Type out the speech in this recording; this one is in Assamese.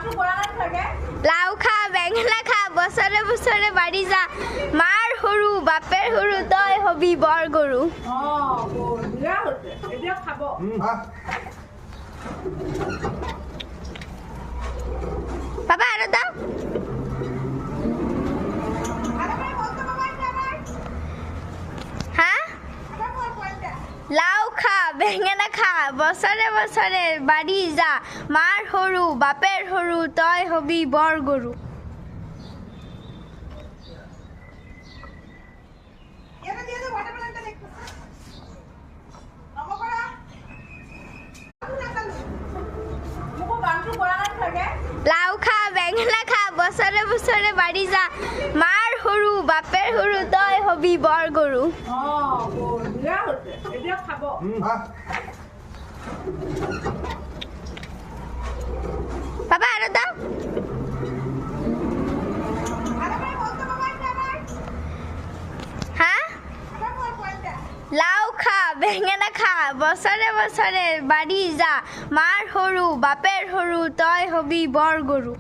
লাউ খা বেঙেনা খা বছৰে বছৰে বাঢ়ি যা মাৰ সৰু বাপেৰ সৰু তই হবি বৰ গৰু পাপা আৰু দাও হা লাউ খা বেঙেনা খা বছৰে বছৰে বাঢ়ি যা মাৰ সৰু বাপেৰ সৰু তই হবি বৰ গৰু লাউ খা বেঙেনা খা বছৰে বছৰে বাঢ়ি যা মাৰ সৰু বাপেৰ সৰু তই হবি বৰ গৰু পাপা আৰু দাও হা লাউ খা বেঙেনা খা বছৰে বছৰে বাঢ়ি যা মাৰ সৰু বাপেৰ সৰু তই হবি বৰ গৰু